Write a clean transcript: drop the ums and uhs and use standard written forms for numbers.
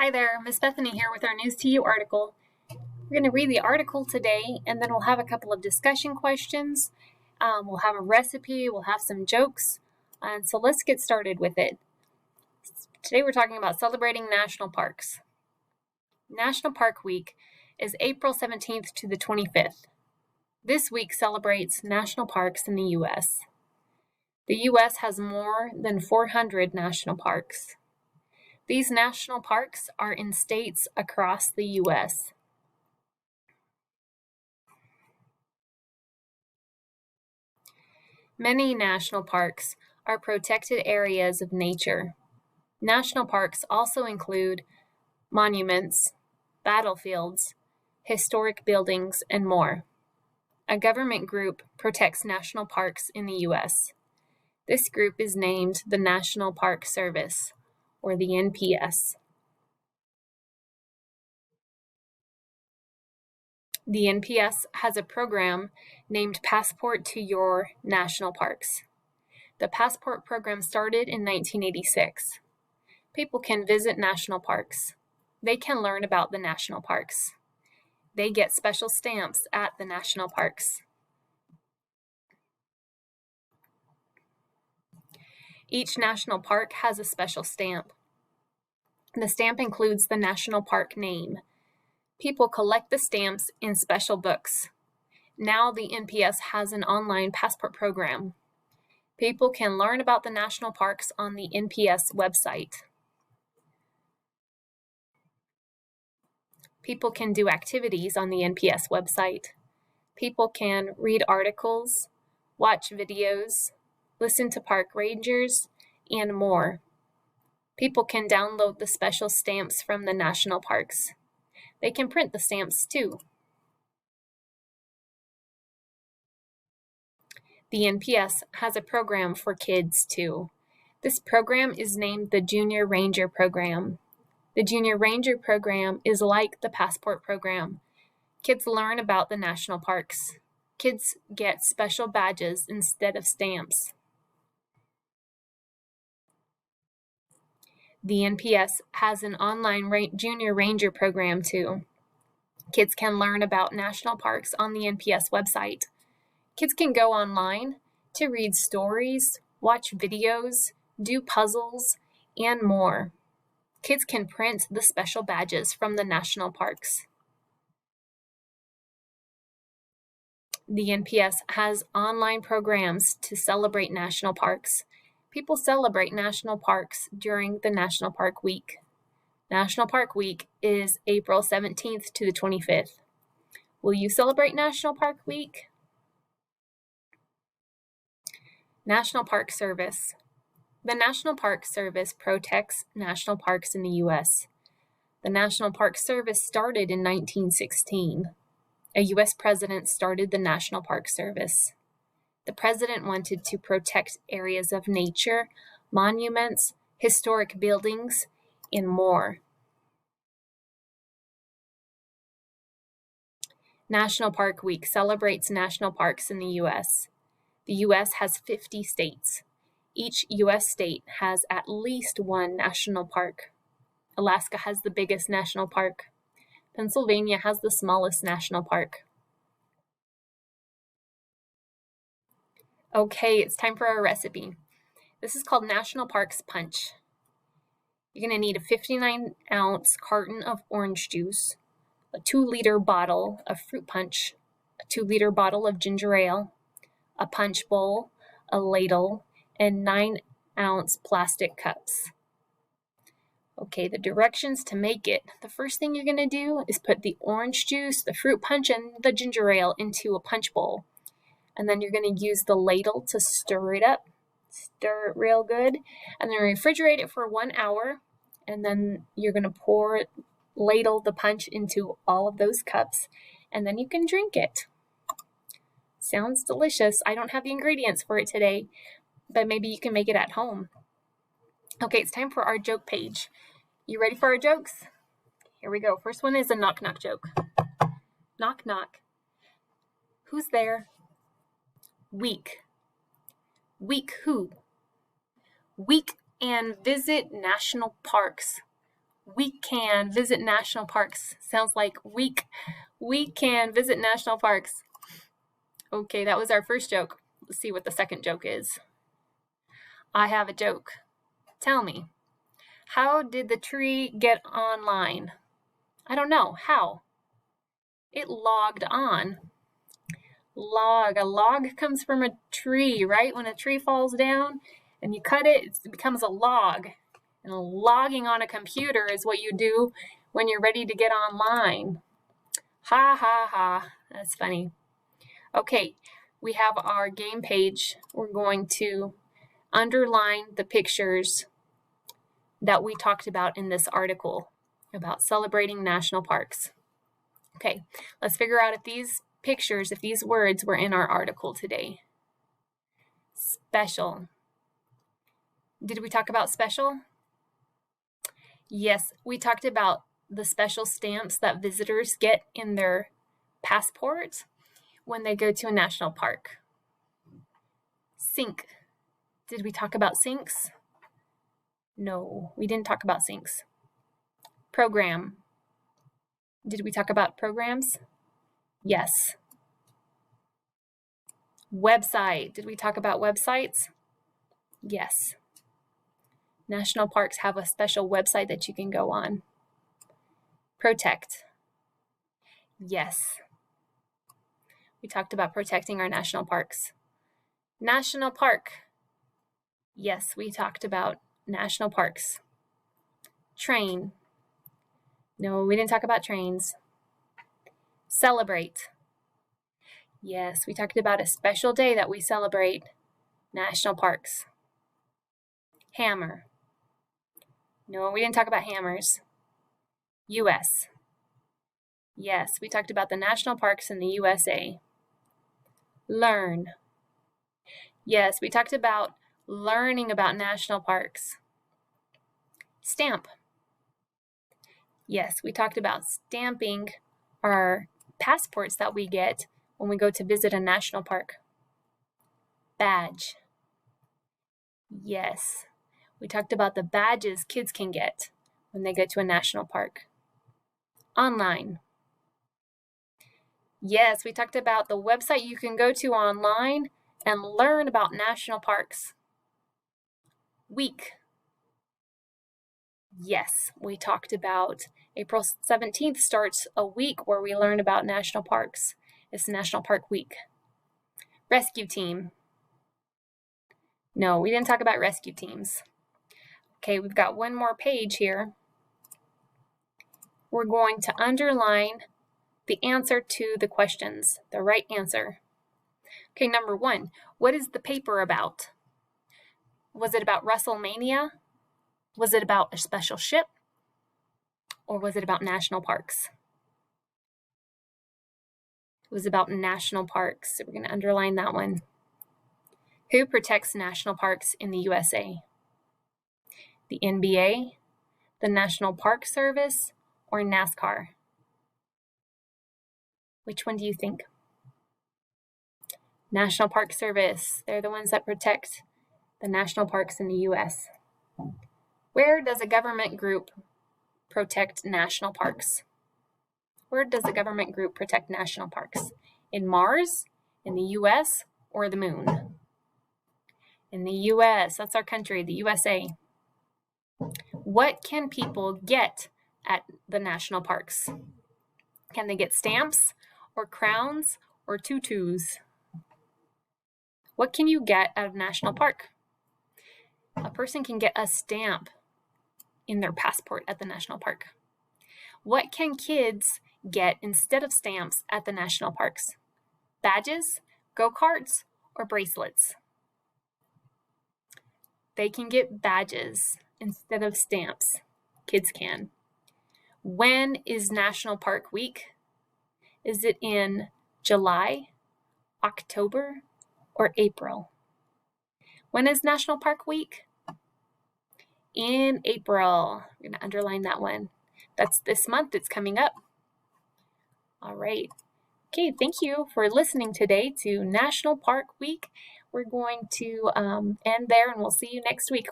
Hi there, Miss Bethany here with our News to You article. We're going to read the article today, and then we'll have a couple of discussion questions. We'll have a recipe, we'll have some jokes, and so let's get started with it. Today we're talking about celebrating national parks. National Park Week is April 17th to the 25th. This week celebrates national parks in the U.S. The U.S. has more than 400 national parks. These national parks are in states across the U.S. Many national parks are protected areas of nature. National parks also include monuments, battlefields, historic buildings, and more. A government group protects national parks in the U.S. This group is named the National Park Service, or the NPS. The NPS has a program named Passport to Your National Parks. The Passport program started in 1986. People can visit national parks. They can learn about the national parks. They get special stamps at the national parks. Each national park has a special stamp. The stamp includes the national park name. People collect the stamps in special books. Now the NPS has an online passport program. People can learn about the national parks on the NPS website. People can do activities on the NPS website. People can read articles, watch videos, listen to park rangers, and more. People can download the special stamps from the national parks. They can print the stamps too. The NPS has a program for kids too. This program is named the Junior Ranger Program. The Junior Ranger Program is like the Passport program. Kids learn about the national parks. Kids get special badges instead of stamps. The NPS has an online Junior Ranger program too. Kids can learn about national parks on the NPS website. Kids can go online to read stories, watch videos, do puzzles, and more. Kids can print the special badges from the national parks. The NPS has online programs to celebrate national parks. People celebrate national parks during the National Park Week. National Park Week is April 17th to the 25th. Will you celebrate National Park Week? National Park Service. The National Park Service protects national parks in the U.S. The National Park Service started in 1916. A U.S. president started the National Park Service. The president wanted to protect areas of nature, monuments, historic buildings, and more. National Park Week celebrates national parks in the U.S. The U.S. has 50 states. Each U.S. state has at least one national park. Alaska has the biggest national park. Pennsylvania has the smallest national park. Okay, it's time for our recipe. This is called National Parks Punch. You're going to need a 59-ounce carton of orange juice, a 2-liter bottle of fruit punch, a 2-liter bottle of ginger ale, a punch bowl, a ladle, and 9-ounce plastic cups. Okay, the directions to make it. The first thing you're going to do is put the orange juice, the fruit punch, and the ginger ale into a punch bowl. And then you're going to use the ladle to stir it up. Stir it real good. And then refrigerate it for 1 hour. And then you're going to ladle the punch into all of those cups. And then you can drink it. Sounds delicious. I don't have the ingredients for it today, but maybe you can make it at home. Okay, it's time for our joke page. You ready for our jokes? Here we go. First one is a knock-knock joke. Knock, knock. Who's there? Week. Week who? Week and visit national parks. We can visit national parks. Sounds like week. We can visit national parks. Okay, that was our first joke. Let's see what the second joke is. I have a joke. Tell me, how did the tree get online? I don't know. How? It logged on. Log. A log comes from a tree, right? When a tree falls down and you cut it, it becomes a log. And logging on a computer is what you do when you're ready to get online. Ha ha ha. That's funny. Okay, we have our game page. We're going to underline the pictures that we talked about in this article about celebrating national parks. Okay, let's figure out if these pictures, if these words were in our article today. Special. Did we talk about special? Yes, we talked about the special stamps that visitors get in their passport when they go to a national park. Sink. Did we talk about sinks? No, we didn't talk about sinks. Program. Did we talk about programs? Yes. Website. Did we talk about websites? Yes. National parks have a special website that you can go on. Protect. Yes. We talked about protecting our national parks. National park. Yes, we talked about national parks. Train. No, we didn't talk about trains. Celebrate. Yes, we talked about a special day that we celebrate national parks. Hammer. No, we didn't talk about hammers. U.S. Yes, we talked about the national parks in the USA. Learn. Yes, we talked about learning about national parks. Stamp. Yes, we talked about stamping our passports that we get when we go to visit a national park. Badge. Yes, we talked about the badges kids can get when they go to a national park. Online. Yes, we talked about the website you can go to online and learn about national parks. Week. Yes, we talked about April 17th starts a week where we learn about national parks. It's National Park Week. Rescue team. No, we didn't talk about rescue teams. Okay, we've got one more page here. We're going to underline the answer to the questions, the right answer. Okay, number 1, what is the paper about? Was it about WrestleMania? Was it about a special ship? Or was it about national parks? It was about national parks, so we're going to underline that one. Who protects national parks in the USA? The NBA, the National Park Service, or NASCAR? Which one do you think? National Park Service. They're the ones that protect the national parks in the U.S. Where does a government group protect national parks? Where does a government group protect national parks? In Mars, in the U.S., or the moon? In the U.S., that's our country, the USA. What can people get at the national parks? Can they get stamps or crowns or tutus? What can you get at a national park? A person can get a stamp in their passport at the national park. What can kids get instead of stamps at the national parks? Badges, go-karts, or bracelets? They can get badges instead of stamps. Kids can. When is National Park Week? Is it in July, October, or April? When is National Park Week? In April. We're going to underline that one. That's this month. It's coming up. All right. Okay, thank you for listening today to National Park Week. We're going to end there, and we'll see you next week.